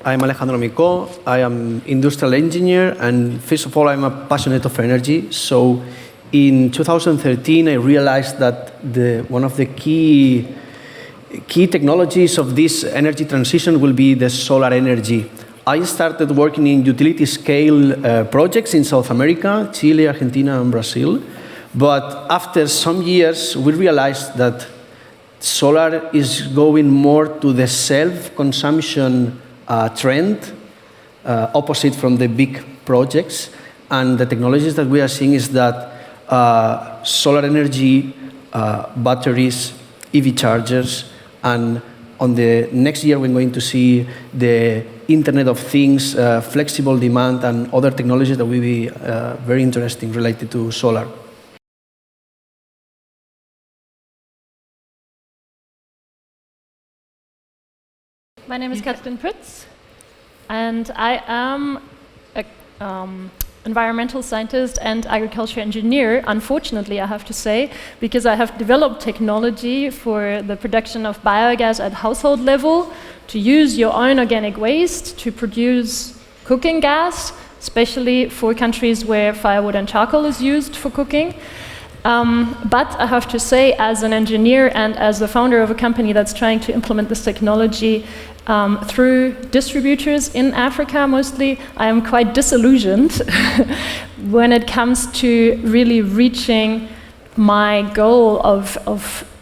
I'm Alejandró Micó. I am industrial engineer, and first of all, I'm a passionate of energy. So in 2013, I realized that one of the key technologies of this energy transition will be the solar energy. I started working in utility scale projects in South America, Chile, Argentina, and Brazil. But after some years, we realized that solar is going more to the self-consumption trend, opposite from the big projects. And the technologies that we are seeing is that solar energy, batteries, EV chargers, and on the next year we're going to see the Internet of Things, flexible demand, and other technologies that will be very interesting related to solar. My name is Katrin Puetz, and I am an environmental scientist and agriculture engineer, unfortunately I have to say, because I have developed technology for the production of biogas at household level, to use your own organic waste to produce cooking gas, especially for countries where firewood and charcoal is used for cooking. But I have to say, as an engineer and as the founder of a company that's trying to implement this technology through distributors in Africa mostly, I am quite disillusioned when it comes to really reaching my goal of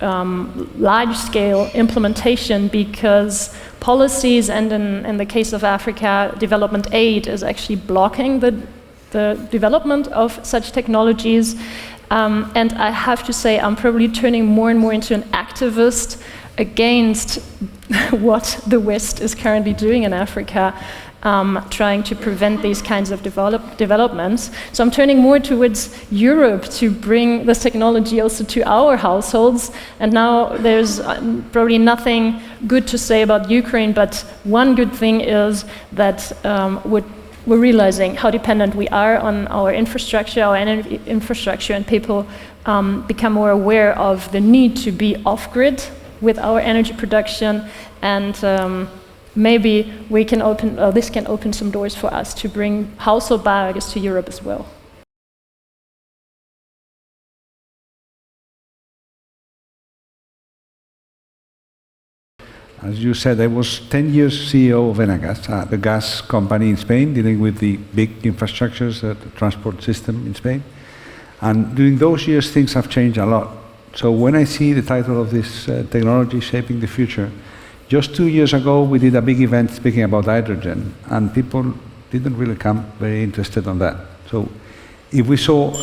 large-scale implementation, because policies, and in the case of Africa, development aid is actually blocking the development of such technologies. And I have to say, I'm probably turning more and more into an activist against what the West is currently doing in Africa, trying to prevent these kinds of developments. So I'm turning more towards Europe to bring this technology also to our households. And now there's probably nothing good to say about Ukraine, but one good thing is that we're realizing how dependent we are on our infrastructure, our energy infrastructure, and people become more aware of the need to be off-grid with our energy production, and maybe we can this can open some doors for us to bring household biogas to Europe as well. As you said, I was 10 years CEO of Enagas, the gas company in Spain, dealing with the big infrastructures, the transport system in Spain. And during those years, things have changed a lot. So when I see the title of this technology shaping the future, just 2 years ago, we did a big event speaking about hydrogen, and people didn't really come very interested on that. So if we saw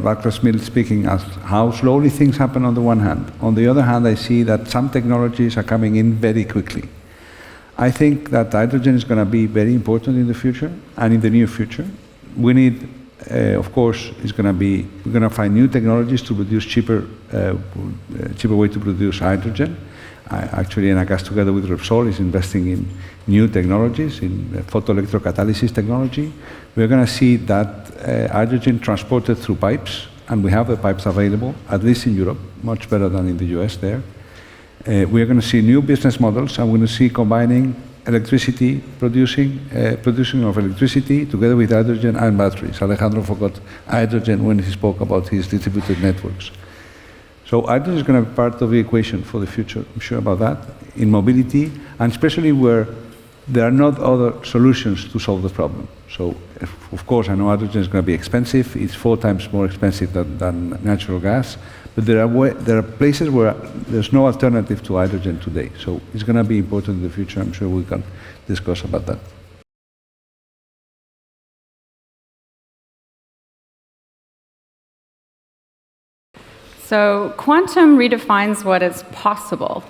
Barclays Mill speaking as how slowly things happen on the one hand. On the other hand, I see that some technologies are coming in very quickly. I think that hydrogen is going to be very important in the future and in the near future. We need, of course, we're going to find new technologies to produce cheaper way to produce hydrogen. Actually, Enagas together with Repsol is investing in new technologies, in photoelectrocatalysis technology. We're going to see that hydrogen transported through pipes, and we have the pipes available, at least in Europe, much better than in the US there. We are going to see new business models, and we're going to see combining electricity, producing of electricity together with hydrogen and batteries. Alejandro forgot hydrogen when he spoke about his distributed networks. So hydrogen is going to be part of the equation for the future, I'm sure about that, in mobility, and especially where there are not other solutions to solve the problem. So, of course, I know hydrogen is going to be expensive. It's 4 times more expensive than natural gas. But there are places where there's no alternative to hydrogen today. So it's going to be important in the future. I'm sure we can discuss about that. So quantum redefines what is possible.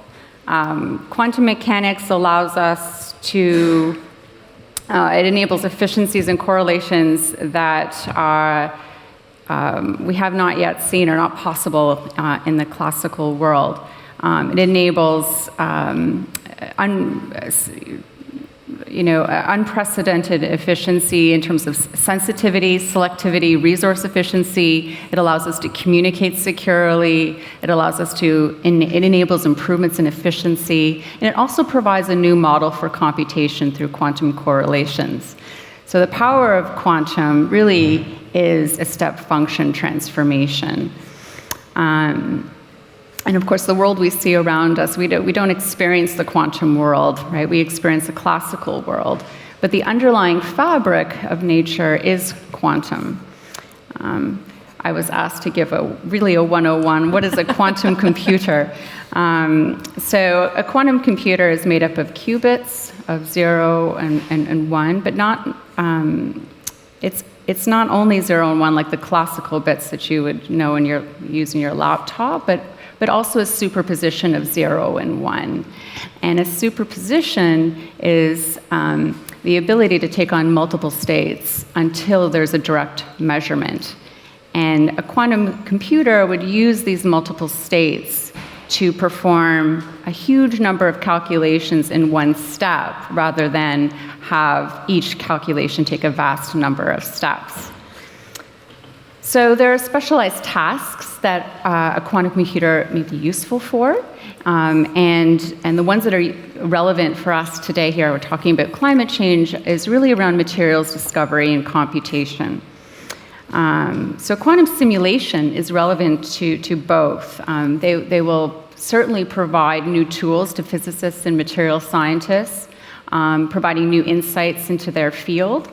Quantum mechanics allows us to, it enables efficiencies and correlations that we have not yet seen, are not possible in the classical world. It enables unprecedented efficiency in terms of sensitivity, selectivity, resource efficiency. It allows us to communicate securely. It allows us to, it enables improvements in efficiency. And it also provides a new model for computation through quantum correlations. So the power of quantum really is a step function transformation. And of course, the world we see around us, we don't experience the quantum world, right? We experience the classical world. But the underlying fabric of nature is quantum. I was asked to give a 101, what is a quantum computer? So a quantum computer is made up of qubits of 0 and 1, but not, it's not only 0 and 1 like the classical bits that you would know when you're using your laptop, but also a superposition of 0 and 1. And a superposition is the ability to take on multiple states until there's a direct measurement. And a quantum computer would use these multiple states to perform a huge number of calculations in one step, rather than have each calculation take a vast number of steps. So there are specialized tasks that a quantum computer may be useful for, and the ones that are relevant for us today here, we're talking about climate change, is really around materials discovery and computation. So quantum simulation is relevant to both. They will certainly provide new tools to physicists and material scientists, providing new insights into their field,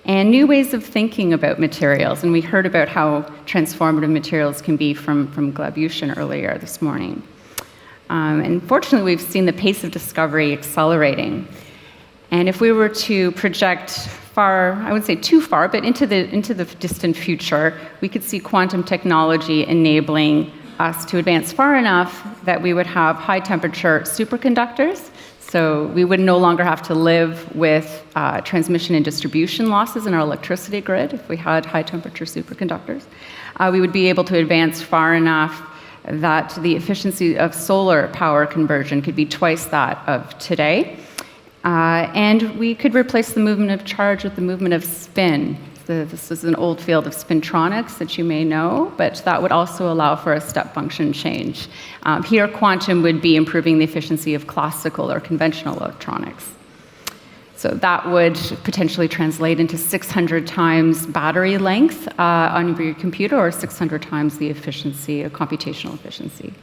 and new ways of thinking about materials. And we heard about how transformative materials can be from Glabution earlier this morning. And fortunately, we've seen the pace of discovery accelerating. And if we were to project far, I wouldn't say too far, but into the distant future, we could see quantum technology enabling us to advance far enough that we would have high temperature superconductors. So we would no longer have to live with transmission and distribution losses in our electricity grid if we had high temperature superconductors. We would be able to advance far enough that the efficiency of solar power conversion could be twice that of today. And we could replace the movement of charge with the movement of spin. This is an old field of spintronics that you may know, but that would also allow for a step function change. Here, quantum would be improving the efficiency of classical or conventional electronics. So that would potentially translate into 600 times battery length on your computer, or 600 times the efficiency, computational efficiency.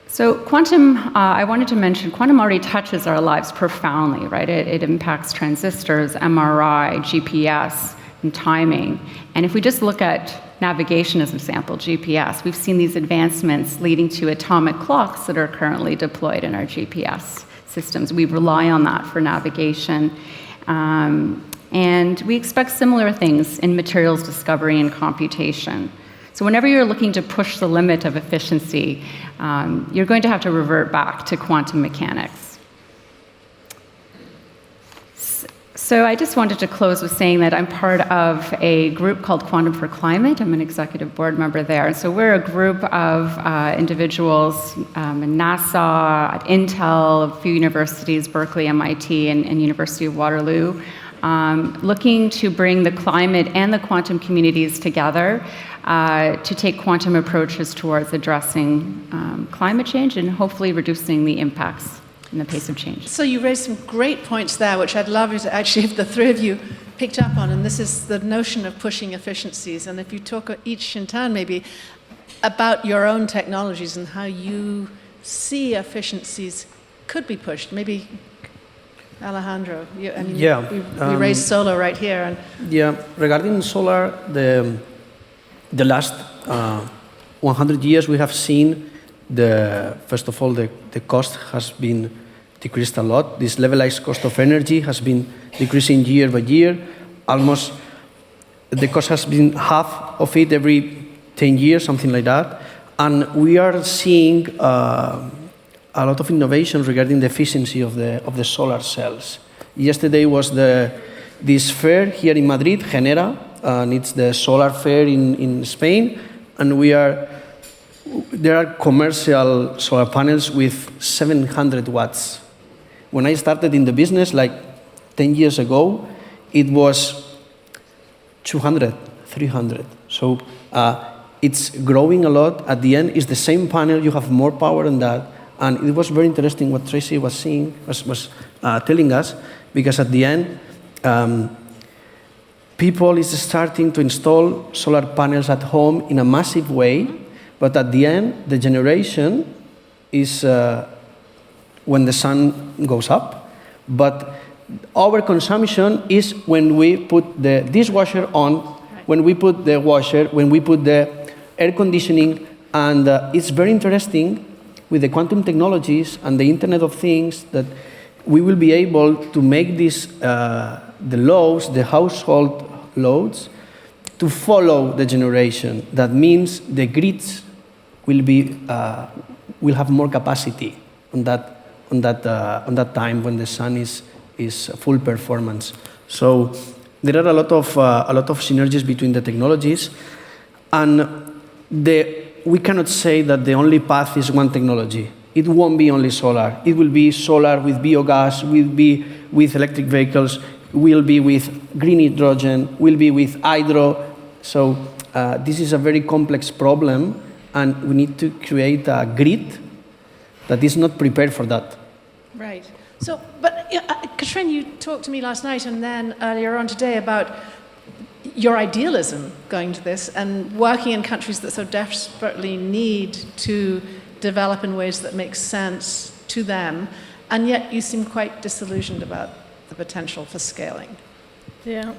So quantum, I wanted to mention, quantum already touches our lives profoundly, right? It impacts transistors, MRI, GPS, and timing. And if we just look at navigation as an example, GPS, we've seen these advancements leading to atomic clocks that are currently deployed in our GPS systems. We rely on that for navigation. And we expect similar things in materials discovery and computation. So whenever you're looking to push the limit of efficiency, you're going to have to revert back to quantum mechanics. So I just wanted to close with saying that I'm part of a group called Quantum for Climate. I'm an executive board member there. And so we're a group of individuals at NASA, at Intel, a few universities, Berkeley, MIT, and University of Waterloo, looking to bring the climate and the quantum communities together to take quantum approaches towards addressing climate change and hopefully reducing the impacts in the pace of change. So you raised some great points there, which I'd love you to actually, if the three of you picked up on, and this is the notion of pushing efficiencies. And if you talk each in turn maybe about your own technologies and how you see efficiencies could be pushed. Maybe Alejandro, we raised solar right here. And yeah, regarding solar, the last 100 years we have seen first of all, the cost has been decreased a lot. This levelized cost of energy has been decreasing year by year. Almost the cost has been half of it every 10 years, something like that. And we are seeing a lot of innovation regarding the efficiency of the solar cells. Yesterday was this fair here in Madrid, Genera, and it's the solar fair in Spain, and there are commercial solar panels with 700 watts, when I started in the business, like 10 years ago, it was 200, 300. So it's growing a lot. At the end, it's the same panel. You have more power on that. And it was very interesting what Tracey was telling us, because at the end, people is starting to install solar panels at home in a massive way, but at the end, the generation is when the sun goes up. But our consumption is when we put the dishwasher on, when we put the washer, when we put the air conditioning, and it's very interesting with the quantum technologies and the Internet of Things that we will be able to make this, the loads, the household loads, to follow the generation. That means the grids will have more capacity on that time when the sun is full performance. So there are a lot of synergies between the technologies, and we cannot say that the only path is one technology. It won't be only solar. It will be solar with biogas, will be with electric vehicles, will be with green hydrogen, will be with hydro. So this is a very complex problem, and we need to create a grid that is not prepared for that. Right. So, but Katrin, you talked to me last night and then earlier on today about your idealism going to this and working in countries that so desperately need to develop in ways that make sense to them, and yet you seem quite disillusioned about the potential for scaling. Yeah,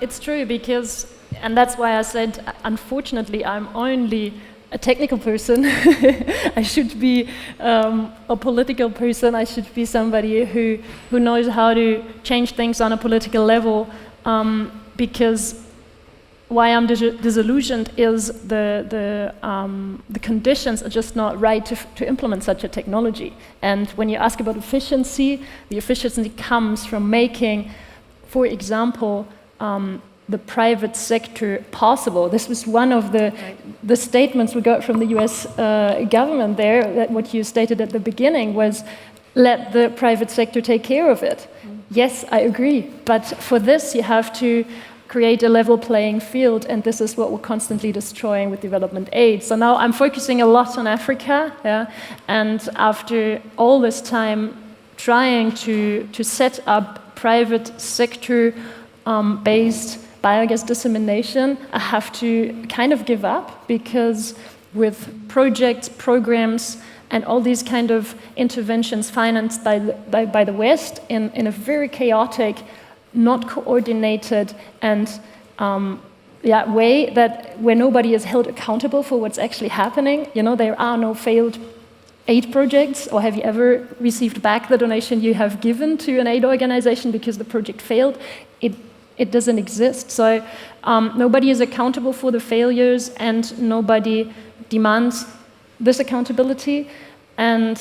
it's true, because, and that's why I said, unfortunately, I'm only a technical person. I should be a political person. I should be somebody who knows how to change things on a political level, because why I'm disillusioned is the conditions are just not right to implement such a technology. And when you ask about efficiency, the efficiency comes from making, for example, the private sector possible. This was one of the statements we got from the US government there, that what you stated at the beginning was, let the private sector take care of it. Yes, I agree, but for this you have to create a level playing field, and this is what we're constantly destroying with development aid. So now I'm focusing a lot on Africa, and after all this time trying to set up private sector based biogas dissemination, I have to kind of give up, because with projects, programs, and all these kind of interventions financed by the West in a very chaotic, not coordinated, and way that where nobody is held accountable for what's actually happening. You know, there are no failed aid projects, or have you ever received back the donation you have given to an aid organization because the project failed? It doesn't exist. So nobody is accountable for the failures, and nobody demands this accountability. And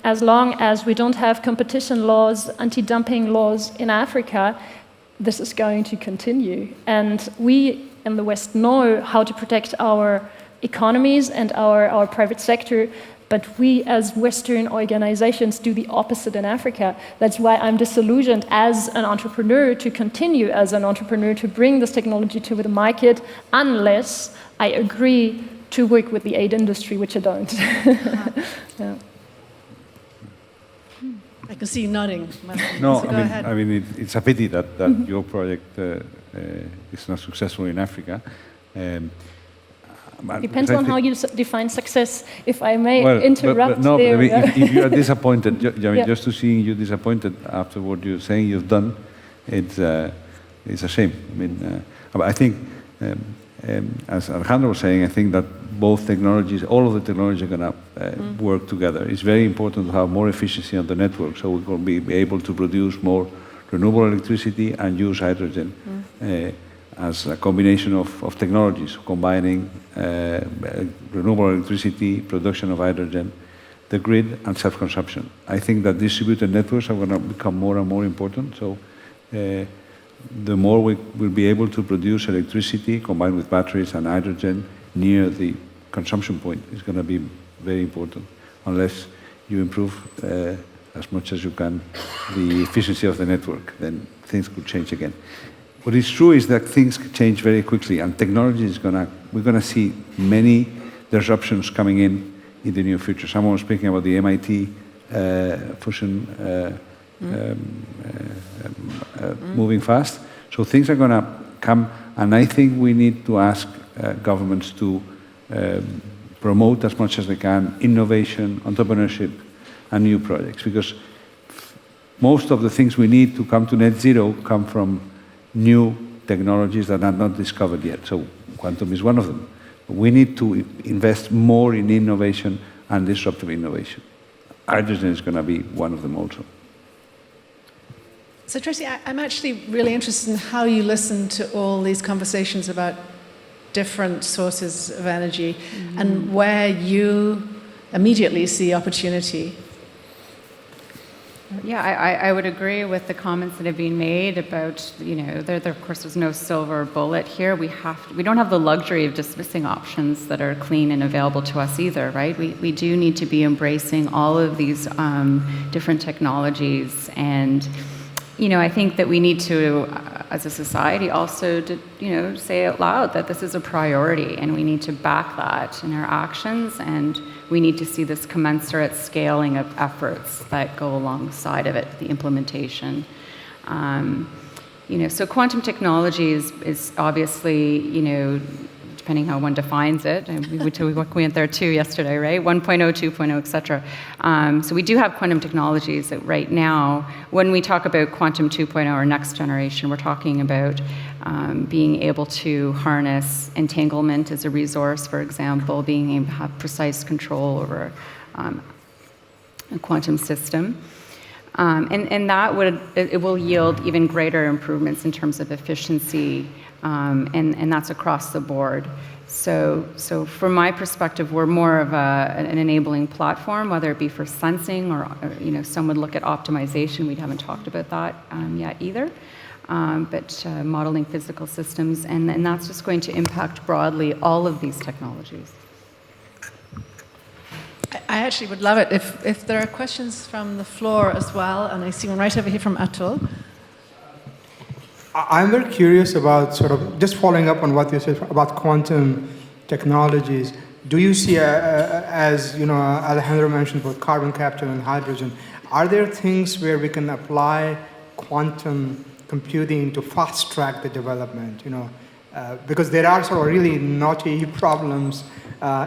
as long as we don't have competition laws, anti-dumping laws in Africa, this is going to continue. And we in the West know how to protect our economies and our private sector, but we as Western organizations do the opposite in Africa. That's why I'm disillusioned as an entrepreneur to continue as an entrepreneur to bring this technology to the market, unless I agree to work with the aid industry, which I don't. Yeah. I can see you nodding. No, so I mean it's a pity that your project is not successful in Africa. Depends on how you define success, if I may interrupt no, there. I mean, if you are disappointed, just to seeing you disappointed after what you're saying you've done, it's a shame. I mean, I think, as Alejandro was saying, I think that both technologies, all of the technologies are going to work together. It's very important to have more efficiency on the network, so we're going to be able to produce more renewable electricity and use hydrogen as a combination of technologies, combining renewable electricity, production of hydrogen, the grid, and self-consumption. I think that distributed networks are going to become more and more important. So the more we will be able to produce electricity combined with batteries and hydrogen near the consumption point is going to be very important, unless you improve as much as you can the efficiency of the network, then things could change again. What is true is that things change very quickly, and technology is we're gonna see many disruptions coming in the near future. Someone was speaking about the MIT fusion moving fast. So things are gonna come, and I think we need to ask governments to promote as much as they can innovation, entrepreneurship, and new projects, because most of the things we need to come to net zero come from new technologies that are not discovered yet. So quantum is one of them. We need to invest more in innovation and disruptive innovation. Hydrogen is going to be one of them also. So Tracey, I'm actually really interested in how you listen to all these conversations about different sources of energy and where you immediately see opportunity. Yeah, I would agree with the comments that have been made about, there of course there's no silver bullet here. We don't have the luxury of dismissing options that are clean and available to us either, right? We do need to be embracing all of these different technologies, and I think that we need to, as a society, also to, say out loud that this is a priority, and we need to back that in our actions, and we need to see this commensurate scaling of efforts that go alongside of it, the implementation. So quantum technology is obviously, depending how one defines it, and we went there too yesterday, right? 1.0, 2.0, et cetera. So we do have quantum technologies that right now, when we talk about quantum 2.0 or next generation, we're talking about being able to harness entanglement as a resource, for example, being able to have precise control over a quantum system. And that it will yield even greater improvements in terms of efficiency, and that's across the board. So from my perspective, we're more of an enabling platform, whether it be for sensing or some would look at optimization. We haven't talked about that yet either. But modeling physical systems, and that's just going to impact broadly all of these technologies. I actually would love it if there are questions from the floor as well, and I see one right over here from Atul. I'm very curious about sort of just following up on what you said about quantum technologies. Do you see, as Alejandro mentioned, both carbon capture and hydrogen, are there things where we can apply quantum computing to fast track the development? Because there are sort of really knotty problems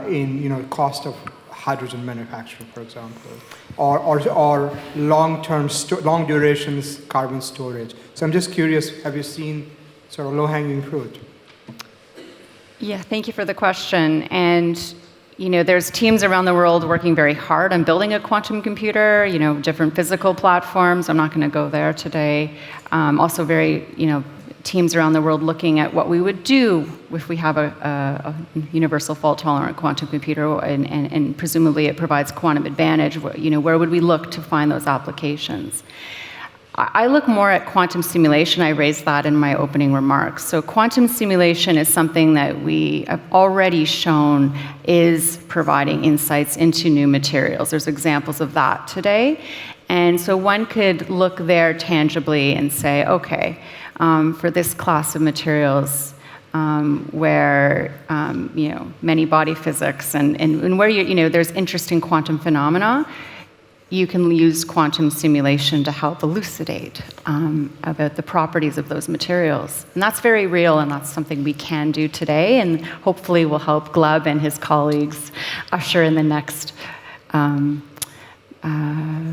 in cost of hydrogen manufacturing, for example, or long durations carbon storage. So I'm just curious, have you seen sort of low-hanging fruit? Yeah, thank you for the question. And there's teams around the world working very hard on building a quantum computer, different physical platforms. I'm not going to go there today. Also very, teams around the world looking at what we would do if we have a universal fault-tolerant quantum computer, and presumably it provides quantum advantage. Where would we look to find those applications? I look more at quantum simulation. I raised that in my opening remarks. So quantum simulation is something that we have already shown is providing insights into new materials. There's examples of that today. And so one could look there tangibly and say, okay, for this class of materials, where many body physics and where there's interesting quantum phenomena, you can use quantum simulation to help elucidate about the properties of those materials. And that's very real, and that's something we can do today, and hopefully will help Gleb and his colleagues usher in the next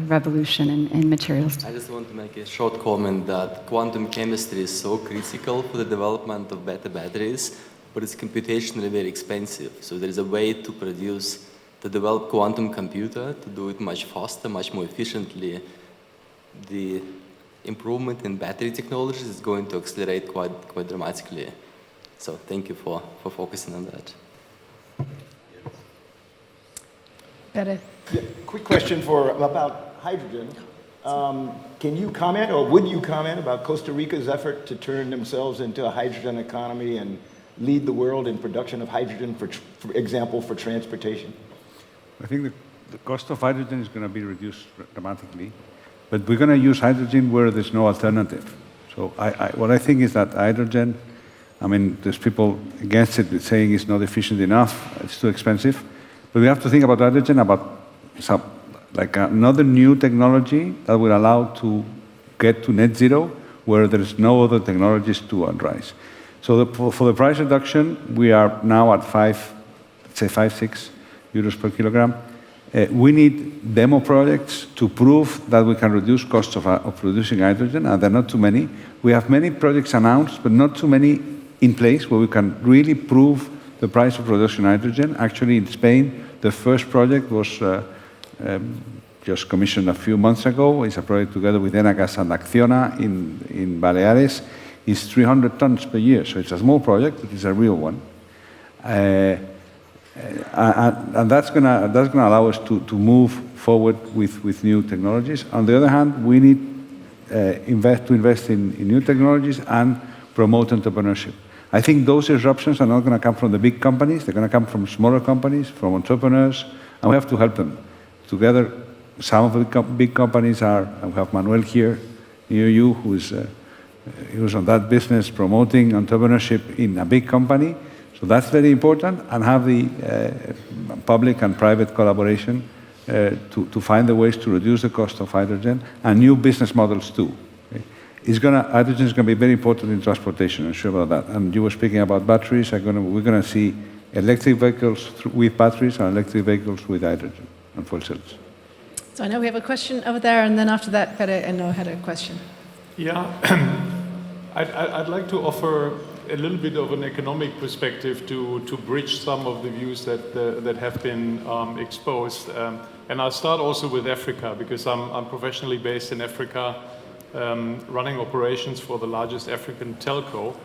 revolution in materials. I just want to make a short comment that quantum chemistry is so critical for the development of better batteries, but it's computationally very expensive. So there is a way to develop quantum computer to do it much faster, much more efficiently. The improvement in battery technologies is going to accelerate quite dramatically. So thank you for focusing on that. Better. Yeah, quick question about hydrogen. Can you comment, or would you comment about Costa Rica's effort to turn themselves into a hydrogen economy and lead the world in production of hydrogen, for example, for transportation? I think the cost of hydrogen is going to be reduced dramatically. But we're going to use hydrogen where there's no alternative. So what I think is that hydrogen, I mean, there's people against it saying it's not efficient enough, it's too expensive. But we have to think about hydrogen about like another new technology that will allow to get to net zero where there's no other technologies to address. So for the price reduction, we are now at 6 euros per kilogram. We need demo projects to prove that we can reduce costs of producing hydrogen, and there are not too many. We have many projects announced, but not too many in place where we can really prove the price of producing hydrogen. Actually, in Spain, the first project was just commissioned a few months ago. It's a project together with Enagas and Acciona in Baleares. It's 300 tons per year, so it's a small project, but it's a real one. And that's gonna allow us to move forward with new technologies. On the other hand, we need to invest in new technologies and promote entrepreneurship. I think those disruptions are not going to come from the big companies. They're going to come from smaller companies, from entrepreneurs, and we have to help them. Together, some of the big companies are, and we have Manuel here, near you, who's on that business promoting entrepreneurship in a big company. So that's very important, and have the public and private collaboration to find the ways to reduce the cost of hydrogen and new business models too. Okay? Hydrogen is going to be very important in transportation, I'm sure about that. And you were speaking about batteries. We're going to see electric vehicles with batteries and electric vehicles with hydrogen and fuel cells. So I know we have a question over there, and then after that, Pere, I know had a question. Yeah, I'd like to offer a little bit of an economic perspective to bridge some of the views that have been exposed. And I'll start also with Africa, because I'm professionally based in Africa, running operations for the largest African telco.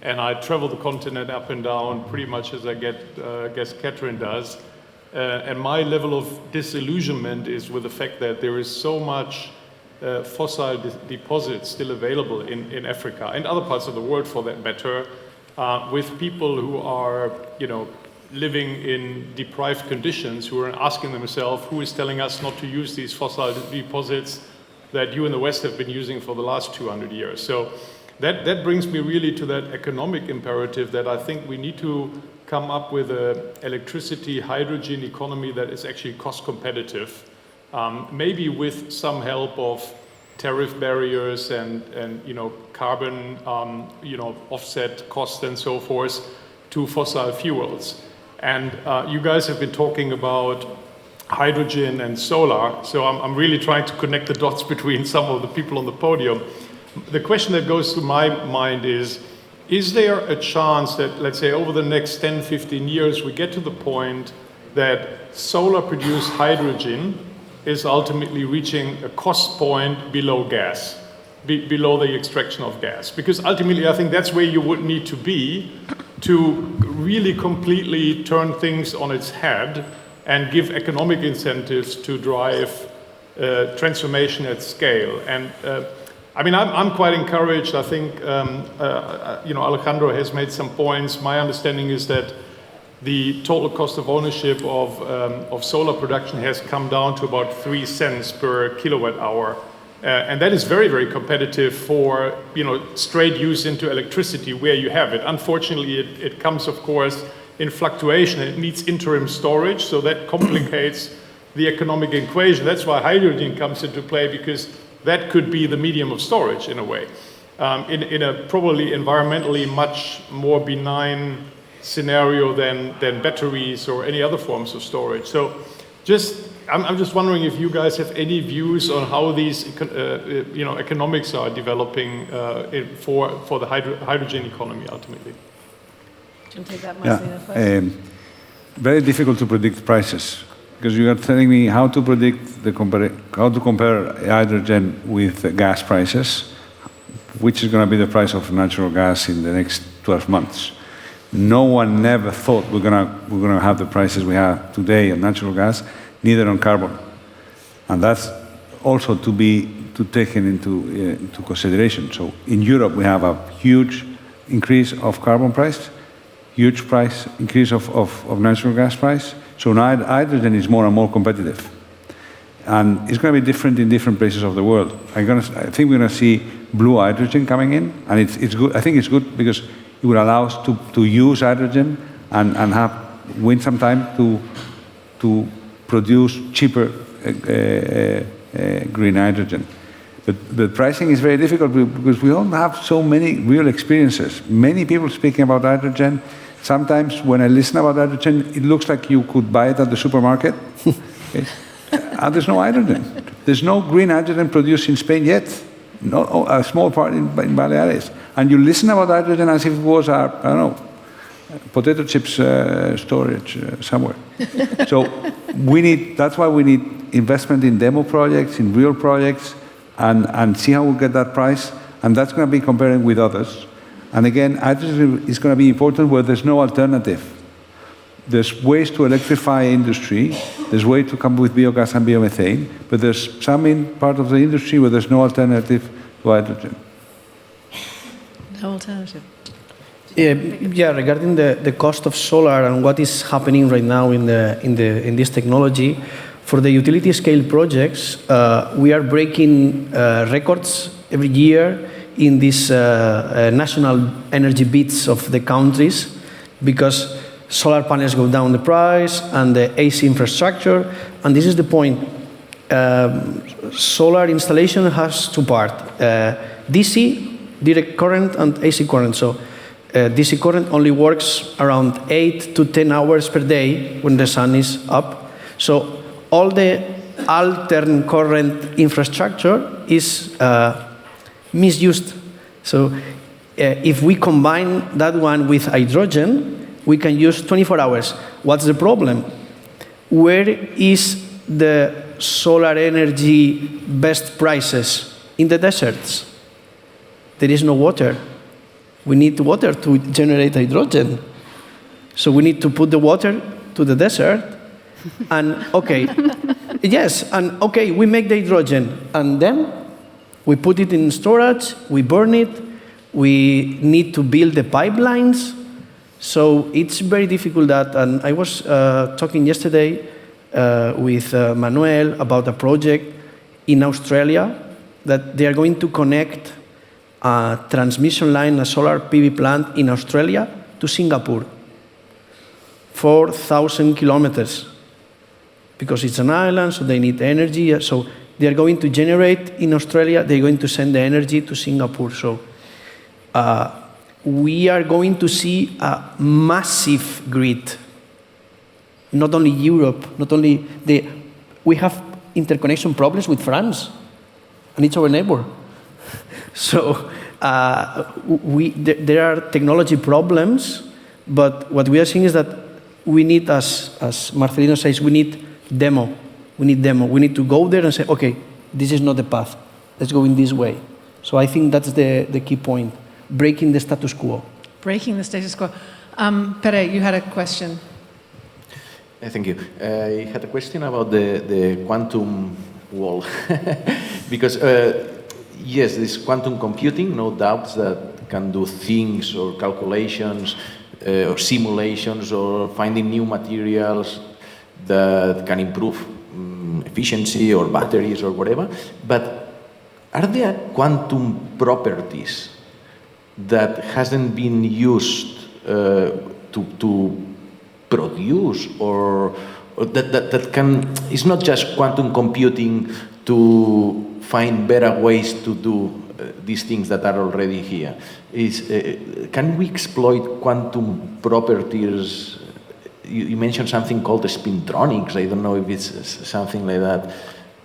And I travel the continent up and down pretty much as I guess Katrin does. And my level of disillusionment is with the fact that there is so much fossil deposits still available in Africa and other parts of the world, for that matter, with people who are, living in deprived conditions, who are asking themselves, who is telling us not to use these fossil deposits that you in the West have been using for the last 200 years? So that brings me really to that economic imperative that I think we need to come up with an electricity, hydrogen economy that is actually cost competitive. Maybe with some help of tariff barriers and carbon offset costs and so forth to fossil fuels. And you guys have been talking about hydrogen and solar, so I'm really trying to connect the dots between some of the people on the podium. The question that goes through my mind is there a chance that, let's say, over the next 10, 15 years, we get to the point that solar-produced hydrogen is ultimately reaching a cost point below gas, below the extraction of gas? Because ultimately, I think that's where you would need to be to really completely turn things on its head and give economic incentives to drive transformation at scale. And I'm quite encouraged. I think Alejandro has made some points. My understanding is that the total cost of ownership of solar production has come down to about 3 cents per kilowatt hour. And that is very, very competitive for straight use into electricity where you have it. Unfortunately, it comes, of course, in fluctuation. It needs interim storage, so that complicates the economic equation. That's why hydrogen comes into play, because that could be the medium of storage in a way, in a probably environmentally much more benign scenario than batteries or any other forms of storage. So I'm just wondering if you guys have any views on how these economics are developing for the hydrogen economy ultimately. Do you take that, Marcelino, first? Very difficult to predict prices, because you are telling me how to predict how to compare hydrogen with gas prices, which is going to be the price of natural gas in the next 12 months. No one never thought we're gonna have the prices we have today on natural gas, neither on carbon, and that's also to be taken into consideration. So in Europe we have a huge increase of carbon price, huge price increase of natural gas price. So now hydrogen is more and more competitive. And it's going to be different in different places of the world. I think we're going to see blue hydrogen coming in, and it's good. I think it's good because it will allow us to use hydrogen and win some time to produce cheaper green hydrogen. But pricing is very difficult because we don't have so many real experiences. Many people speaking about hydrogen. Sometimes when I listen about hydrogen, it looks like you could buy it at the supermarket. Okay? And there's no hydrogen. There's no green hydrogen produced in Spain yet. No, a small part in Baleares. And you listen about hydrogen as if it was, I don't know, potato chips storage somewhere. So that's why we need investment in demo projects, in real projects, and see how we get that price. And that's going to be comparing with others. And again, hydrogen is going to be important where there's no alternative. There's ways to electrify industry. There's ways to come with biogas and biomethane. But there's some part of the industry where there's no alternative to hydrogen. No alternative. Yeah, regarding the cost of solar and what is happening right now in this technology, for the utility scale projects, we are breaking records every year in these national energy bids of the countries, because solar panels go down the price and the AC infrastructure. And this is the point. Solar installation has two parts: DC, direct current, and AC current. So DC current only works around 8 to 10 hours per day when the sun is up. So all the alternate current infrastructure is misused. So if we combine that one with hydrogen, we can use 24 hours. What's the problem? Where is the solar energy best prices? In the deserts. There is no water. We need water to generate hydrogen. So we need to put the water to the desert. And okay, yes, and okay, we make the hydrogen. And then we put it in storage, we burn it, we need to build the pipelines. So it's very difficult that, and I was talking yesterday with Manuel about a project in Australia that they are going to connect a transmission line, a solar PV plant in Australia to Singapore. 4,000 kilometers. Because it's an island, so they need energy. So they are going to generate in Australia, they're going to send the energy to Singapore. So we are going to see a massive grid. Not only Europe, we have interconnection problems with France, and it's our neighbor. So there are technology problems, but what we are seeing is that we need, as Marcelino says, we need demo. We need to go there and say, okay, this is not the path. Let's go in this way. So I think that's the key point, breaking the status quo. Breaking the status quo. Pere, you had a question. Thank you. I had a question about the quantum wall. Because, yes, this quantum computing, no doubts that can do things or calculations or simulations or finding new materials that can improve efficiency or batteries or whatever. But are there quantum properties that hasn't been used to produce or that can, it's not just quantum computing to find better ways to do these things that are already here. Can we exploit quantum properties? You mentioned something called spintronics. I don't know if it's something like that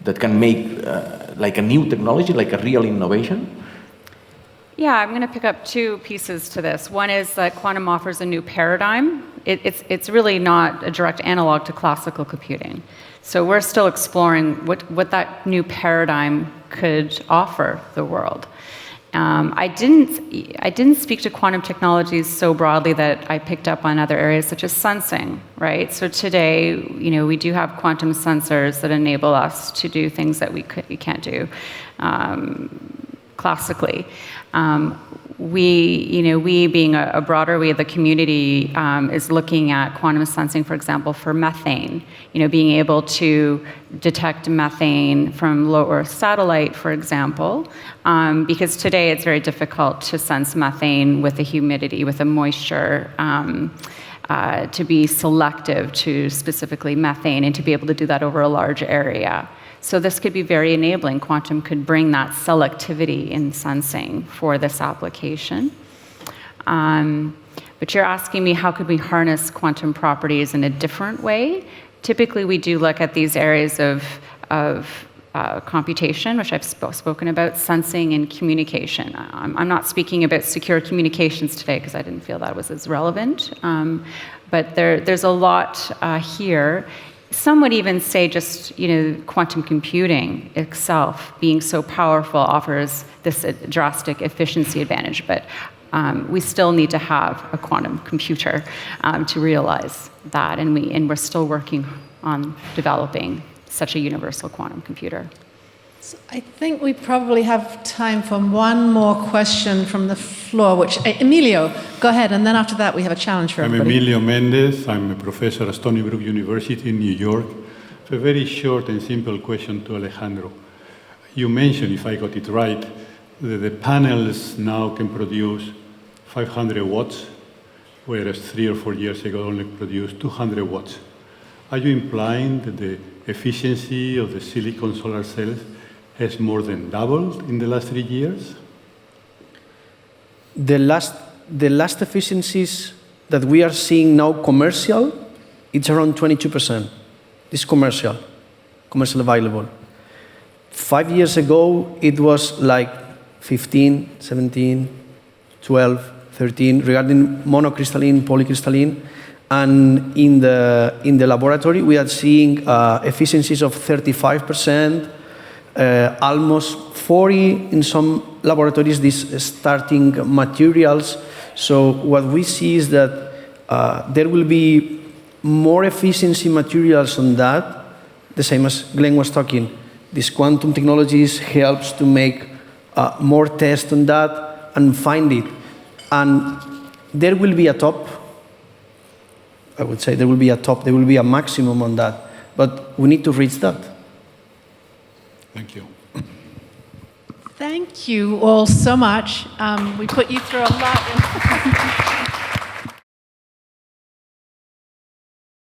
that can make like a new technology, like a real innovation. Yeah, I'm going to pick up two pieces to this. One is that quantum offers a new paradigm. It's really not a direct analog to classical computing. So we're still exploring what that new paradigm could offer the world. I didn't speak to quantum technologies so broadly that I picked up on other areas such as sensing, right? So today, we do have quantum sensors that enable us to do things that we can't do classically. we being a broader we, the community is looking at quantum sensing, for example, for methane. Being able to detect methane from low Earth satellite, for example, because today it's very difficult to sense methane with the humidity, with the moisture, to be selective to specifically methane, and to be able to do that over a large area. So this could be very enabling. Quantum could bring that selectivity in sensing for this application. But you're asking me, how could we harness quantum properties in a different way? Typically, we do look at these areas of computation, which I've spoken about, sensing and communication. I'm not speaking about secure communications today because I didn't feel that was as relevant. But there's a lot here. Some would even say just, quantum computing itself being so powerful offers this drastic efficiency advantage, but we still need to have a quantum computer to realize that, and we're still working on developing such a universal quantum computer. So I think we probably have time for one more question from the floor, which, Emilio, go ahead, and then after that we have a challenge for everybody. I'm Emilio Mendez. I'm a professor at Stony Brook University in New York. So a very short and simple question to Alejandro. You mentioned, if I got it right, that the panels now can produce 500 watts, whereas 3 or 4 years ago only produced 200 watts. Are you implying that the efficiency of the silicon solar cells has more than doubled in the last 3 years? The last efficiencies that we are seeing now commercial, it's around 22%. It's commercial available. 5 years ago, it was like 15, 17, 12, 13, regarding monocrystalline, polycrystalline. And in the laboratory, we are seeing efficiencies of 35%, almost 40 in some laboratories, these starting materials. So what we see is that there will be more efficiency materials on that, the same as Glenn was talking. This quantum technologies helps to make more tests on that and find it. And there will be a top. I would say there will be a top, there will be a maximum on that. But we need to reach that. Thank you. Thank you all so much. We put you through a lot.